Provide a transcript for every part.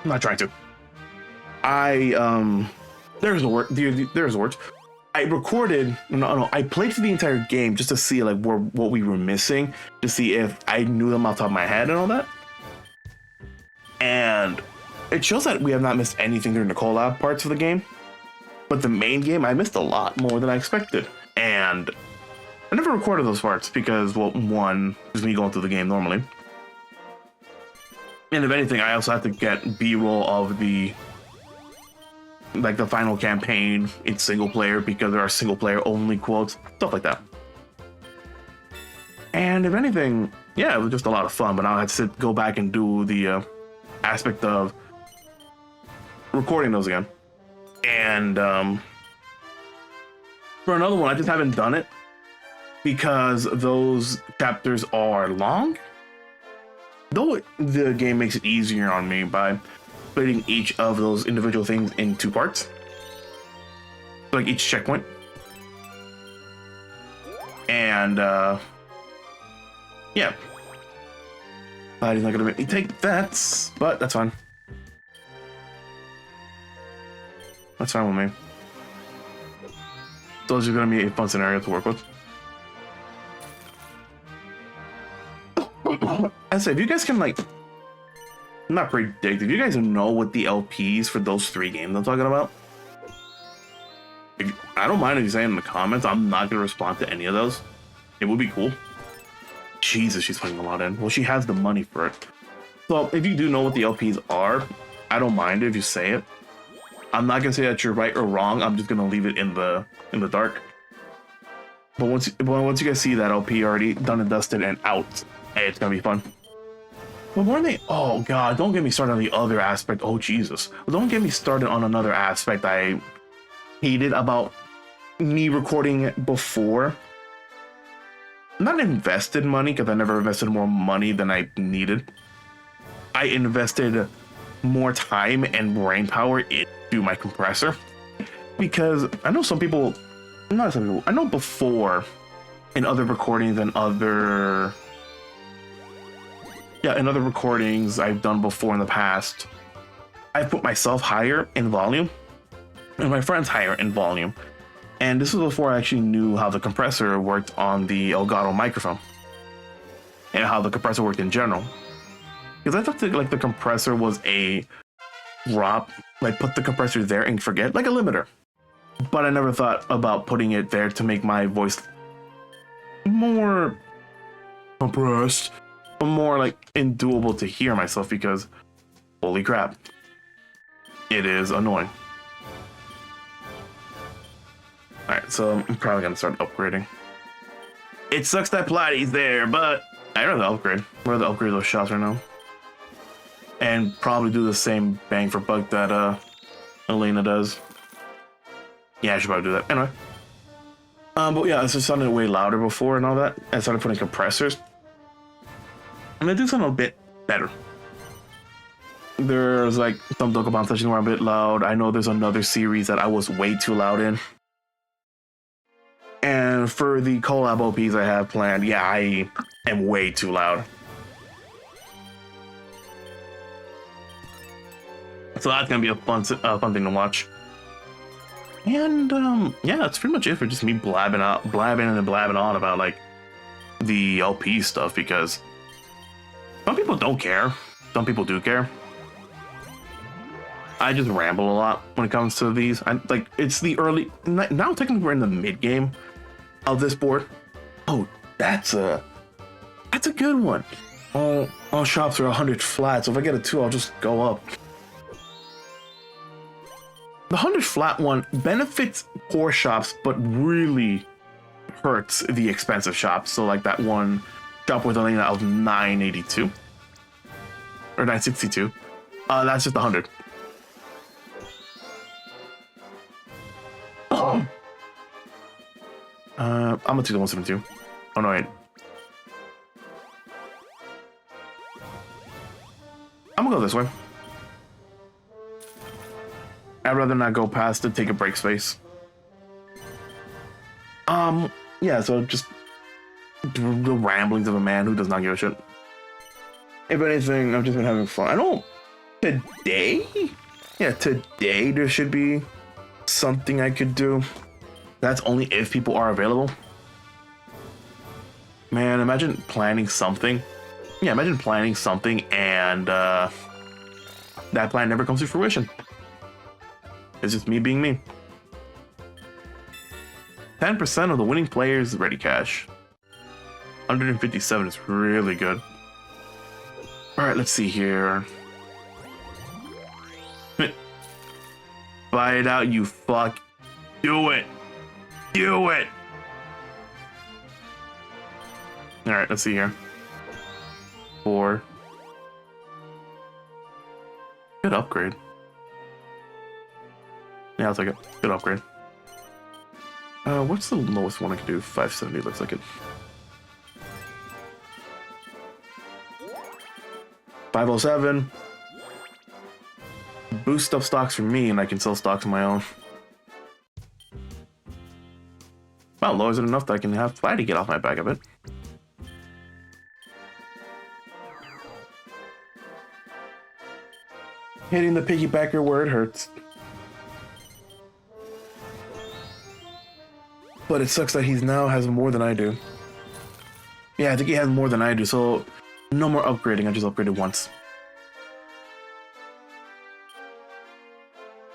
I'm not trying to. There's a word. There's a word. I recorded. No. I played through the entire game just to see like what we were missing, to see if I knew them off the top of my head and all that. And it shows that we have not missed anything during the collab parts of the game. But the main game, I missed a lot more than I expected. And I never recorded those parts because, well, one, is me going through the game normally. And if anything, I also have to get B-roll of the final campaign in single player because there are single player only quotes, stuff like that. And if anything, yeah, it was just a lot of fun, but I'll have to go back and do the aspect of recording those again. And for another one, I just haven't done it because those chapters are long. Though the game makes it easier on me by splitting each of those individual things in 2 parts, like each checkpoint. And yeah, he's not gonna make me take that, but that's fine. That's fine with me. Those are gonna be a fun scenario to work with. I say, if you guys can not predict, if you guys know what the LPs for those 3 games I'm talking about, I don't mind if you say in the comments. I'm not gonna respond to any of those. It would be cool. Jesus, she's putting a lot in. Well, she has the money for it. So if you do know what the LPs are, I don't mind if you say it. I'm not gonna say that you're right or wrong. I'm just gonna leave it in the dark. But once you guys see that LP already done and dusted and out, hey, it's gonna be fun. But more than oh god, don't get me started on the other aspect. Oh Jesus, don't get me started on another aspect I hated about me recording before. Not invested money, because I never invested more money than I needed. I invested more time and brain power into my compressor, because I know some people, not some people, I know before in other recordings and in other recordings I've done before in the past, I put myself higher in volume and my friends higher in volume. And this was before I actually knew how the compressor worked on the Elgato microphone and how the compressor worked in general. Because I thought the compressor was a drop, put the compressor there and forget, like a limiter. But I never thought about putting it there to make my voice more compressed, more enduable to hear myself, because holy crap, it is annoying. Alright, so I'm probably gonna start upgrading. It sucks that Platy's there, but I'd rather upgrade. I'd rather upgrade those shots right now. And probably do the same bang for buck that Elena does. Yeah, I should probably do that. Anyway. But yeah, it's just sounded way louder before and all that. I started putting compressors. And they do sound a bit better. There's some Dokkan sessions where I'm a bit loud. I know there's another series that I was way too loud in. And for the collab OPs I have planned, yeah, I am way too loud. So that's gonna be a fun thing to watch. And yeah, that's pretty much it for just me blabbing on about the LP stuff, because some people don't care, some people do care. I just ramble a lot when it comes to these. It's the early, now technically we're in the mid game of this board. Oh, that's a good one. All shops are 100 flat, so if I get a 2, I'll just go up. The 100 flat one benefits poor shops, but really hurts the expensive shops. So that one shop with Elena of 982 or 962. That's just 100. I'm gonna do the 172. Oh no, wait. I'm gonna go this way. I'd rather not go past it, take a break space. Yeah, so just the ramblings of a man who does not give a shit. If anything, I've just been having fun. today? Yeah, today there should be something I could do. That's only if people are available. Man, imagine planning something. Yeah, imagine planning something and that plan never comes to fruition. It's just me being me. 10% of the winning players ready cash. 157 is really good. Alright, let's see here. Buy it out, you fuck. Do it. Do it. Alright, let's see here. 4. Good upgrade. Yeah, I'll take it. Good upgrade. What's the lowest one I can do? 570 looks like it. 507. Boost up stocks for me and I can sell stocks on my own. Well, lowers it enough that I can have Fly to get off my back a bit. Hitting the piggybacker where it hurts. But it sucks that he now has more than I do. Yeah, I think he has more than I do, so no more upgrading. I just upgraded once.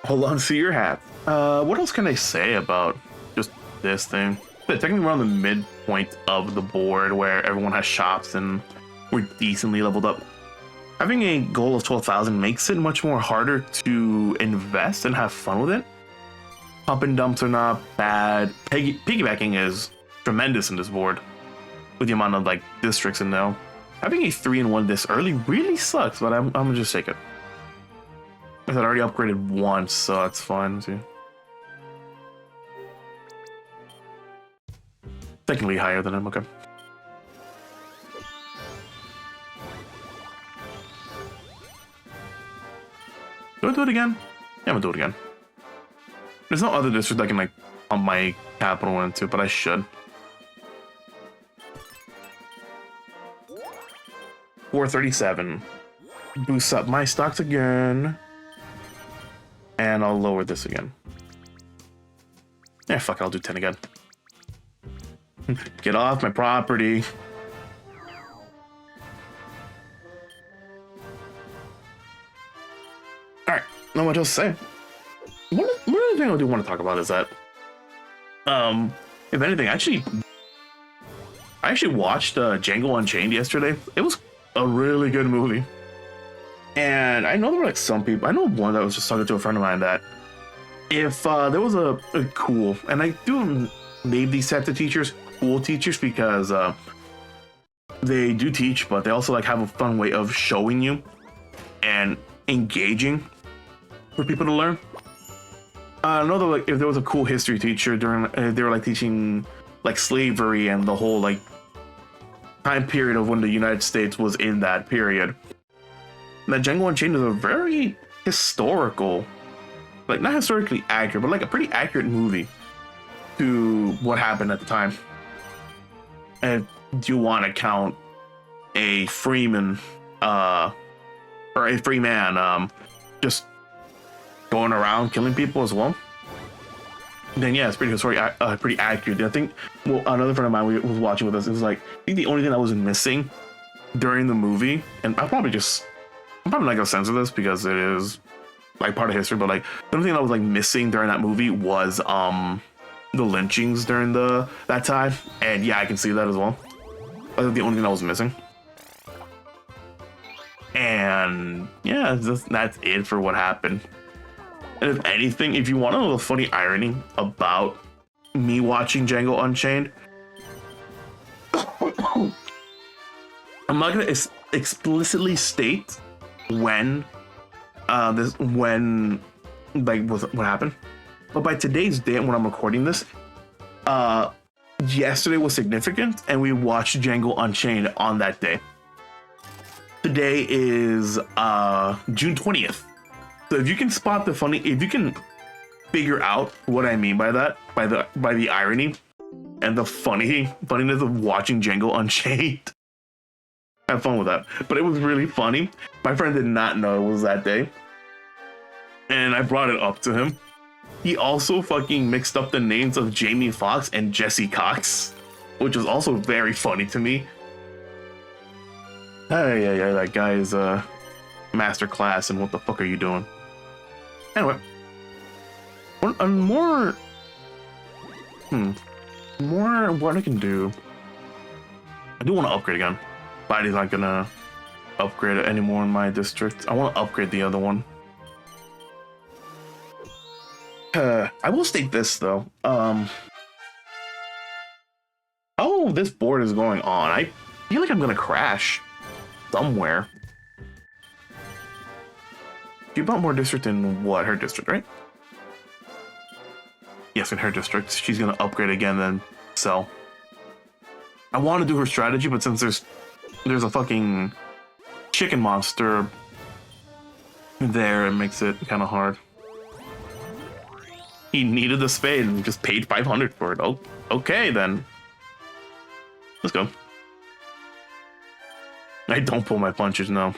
Hold on to your hat. What else can I say about just this thing? Technically, we're on the midpoint of the board where everyone has shops and we're decently leveled up. Having a goal of 12,000 makes it much more harder to invest and have fun with it. Pump and dumps are not bad. Piggybacking is tremendous in this board with the amount of like districts in now. Having a 3-in-1 this early really sucks, but I'm gonna just take it. I already upgraded once, so that's fine. Let's see. Technically higher than him, okay. Do I do it again? Yeah, I'm gonna do it again. There's no other district I can like pump my capital into, but I should. 437. Boost up my stocks again. And I'll lower this again. Yeah, fuck it, I'll do 10 again. Get off my property. Alright, not much else to say. One other thing I do want to talk about is that, if anything, I actually watched Django Unchained yesterday. It was a really good movie. And I know there were like some people, I know one that was just talking to a friend of mine that if there was a cool, and I do name these types of teachers cool teachers because they do teach, but they also like have a fun way of showing you and engaging for people to learn. I know that like if there was a cool history teacher during, they were like teaching like slavery and the whole like time period of when the United States was in that period. That Django Unchained is a very historical, like not historically accurate, but like a pretty accurate movie to what happened at the time. And do you want to count a freeman, or a free man, just going around killing people as well? Then yeah, it's pretty pretty accurate. I think, well, another friend of mine was watching with us. It was like, I think the only thing that was missing during the movie, and I'm probably not gonna censor this because it is like part of history, but like the only thing that was like missing during that movie was the lynchings during that time, and yeah, I can see that as well. That's the only thing that was missing. And yeah, that's it for what happened. And if anything, if you want to know the funny irony about me watching Django Unchained, I'm not gonna explicitly state when what happened, but by today's date when I'm recording this, yesterday was significant and we watched Django Unchained on that day. Today is June 20th. So if you can spot the funny, if you can figure out what I mean by that, by the irony and the funniness of watching Django Unchained, Have fun with that. But it was really funny. My friend did not know it was that day. And I brought it up to him. He also fucking mixed up the names of Jamie Foxx and Jesse Cox, which was also very funny to me. Hey, yeah, that guy is a master class, and what the fuck are you doing? Anyway, more what I can do. I do want to upgrade again. Body's not gonna upgrade it anymore in my district. I want to upgrade the other one. I will state this though. Oh, this board is going on. I feel like I'm gonna crash somewhere. She bought more district in what? Her district, right? Yes, in her district. She's gonna upgrade again, then sell. I want to do her strategy, but since there's a fucking chicken monster there, it makes it kind of hard. He needed the spade and just paid 500 for it. Oh, okay then. Let's go. I don't pull my punches, no.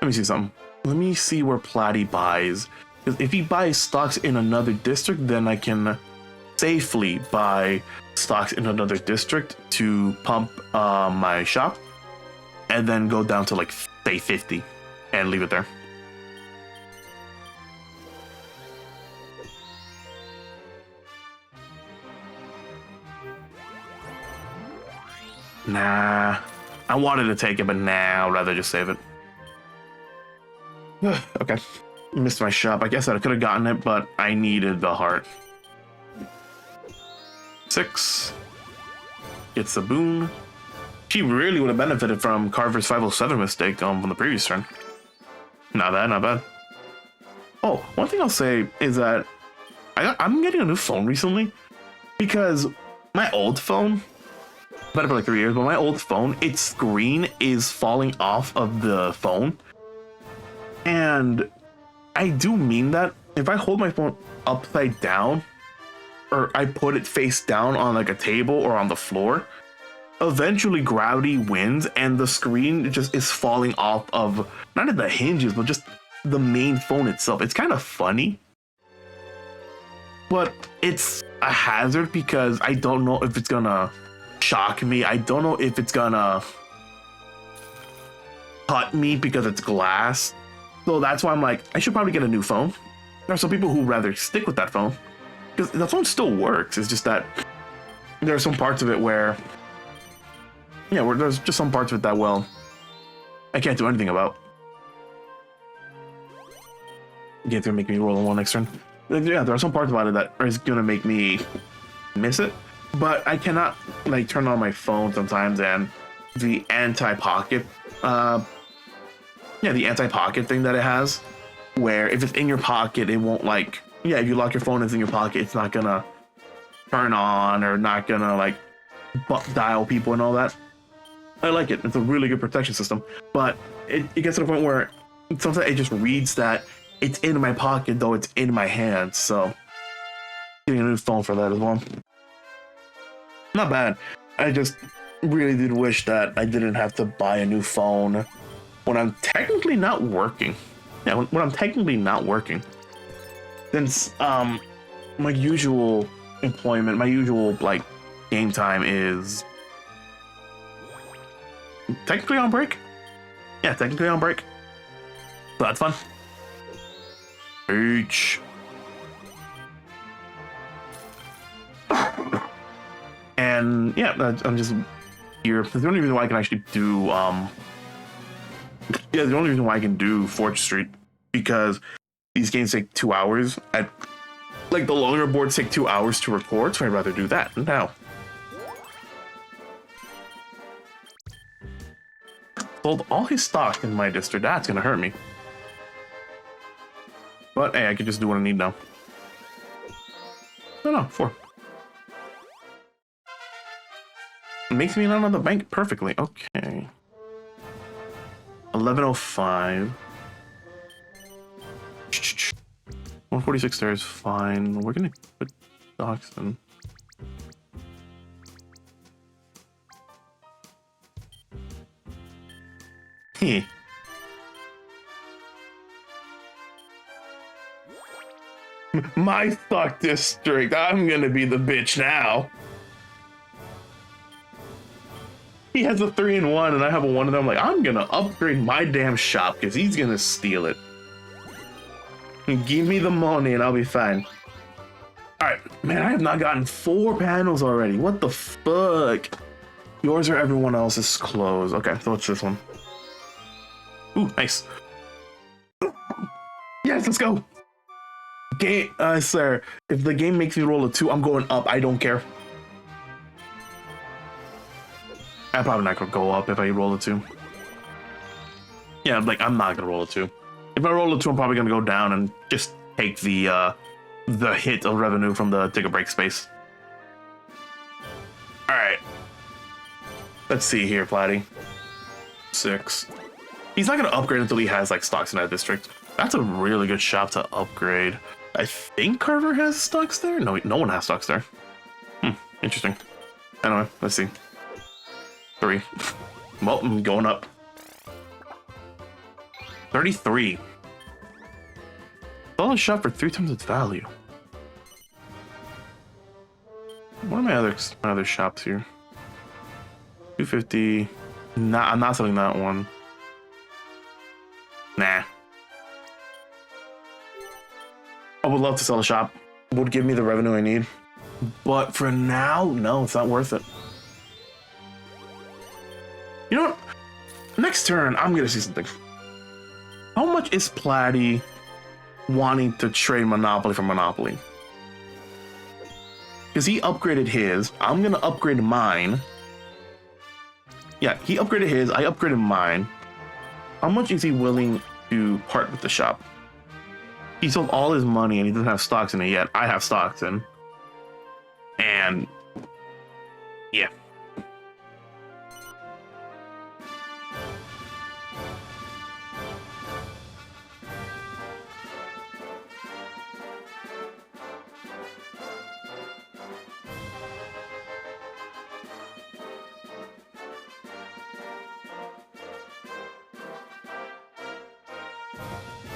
Let me see something. Let me see where Platy buys. Because if he buys stocks in another district, then I can safely buy stocks in another district to pump my shop. And then go down to like, say 50 and leave it there. Nah, I wanted to take it, but nah, I'd rather just save it. Okay, missed my shop. I guess I could have gotten it, but I needed the heart. 6 gets a boon. She really would have benefited from Carver's 507 mistake from the previous turn. Not bad, not bad. Oh, one thing I'll say is that I'm getting a new phone recently because my old phone, better for like 3 years, but my old phone, its screen is falling off of the phone. And I do mean that if I hold my phone upside down, or I put it face down on like a table or on the floor, eventually gravity wins and the screen just is falling off of not at the hinges, but just the main phone itself. It's kind of funny, but it's a hazard because I don't know if it's gonna shock me. I don't know if it's gonna cut me because it's glass. So that's why I'm like, I should probably get a new phone. There are some people who rather stick with that phone because the phone still works. It's just that there are some parts of it where, yeah, where there's just some parts of it that, well, I can't do anything about. Yeah, it's gonna make me roll on one next turn. Yeah, there are some parts about it that is gonna make me miss it, but I cannot like turn on my phone sometimes and the anti-pocket, the anti-pocket thing that it has, where if it's in your pocket, it won't like, yeah, if you lock your phone, it's in your pocket, it's not gonna turn on or not gonna like dial people and all that. I like it. It's a really good protection system, but it gets to the point where sometimes it just reads that it's in my pocket, though it's in my hand. So getting a new phone for that as well. Not bad. I just really did wish that I didn't have to buy a new phone when I'm technically not working. Yeah, when I'm technically not working. Since my usual employment, my usual like game time is technically on break. Yeah, technically on break. So that's fun. H. And yeah, I'm just here. The only reason why I can actually do the only reason why I can do Forge Street, because these games take 2 hours. Like the longer boards take 2 hours to record, so I'd rather do that now. Sold all his stock in my district. That's gonna hurt me. But hey, I can just do what I need now. No, 4. It makes me not on the bank perfectly. Okay. 1105. 146 there is fine. We're gonna put stocks in. Heh. My stock district. I'm gonna be the bitch now. He has a 3-1 and I have a 1 and I'm like, I'm gonna upgrade my damn shop because he's gonna steal it. Give me the money and I'll be fine. Alright, man, I have not gotten 4 panels already. What the fuck? Yours or everyone else's closed. Okay, so what's this one? Ooh, nice. Yes, let's go. Game, sir, if the game makes me roll a 2, I'm going up. I don't care. I'm probably not gonna go up if I roll a 2. Yeah, like, I'm not gonna roll a 2. If I roll a 2, I'm probably gonna go down and just take the hit of revenue from the take a break space. Alright. Let's see here, Platty. 6. He's not gonna upgrade until he has like stocks in that district. That's a really good shop to upgrade. I think Carver has stocks there? No, no one has stocks there. Interesting. Anyway, let's see. 3. Well, I'm going up. 33. Sell a shop for 3 times its value. What are my other shops here? 250. Nah, I'm not selling that one. Nah. I would love to sell a shop. It would give me the revenue I need. But for now, no, it's not worth it. You know what? Next turn, I'm gonna see something. How much is Platty wanting to trade Monopoly for Monopoly? Because he upgraded his. I'm gonna upgrade mine. Yeah, he upgraded his. I upgraded mine. How much is he willing to part with the shop? He sold all his money and he doesn't have stocks in it yet. I have stocks in. And yeah.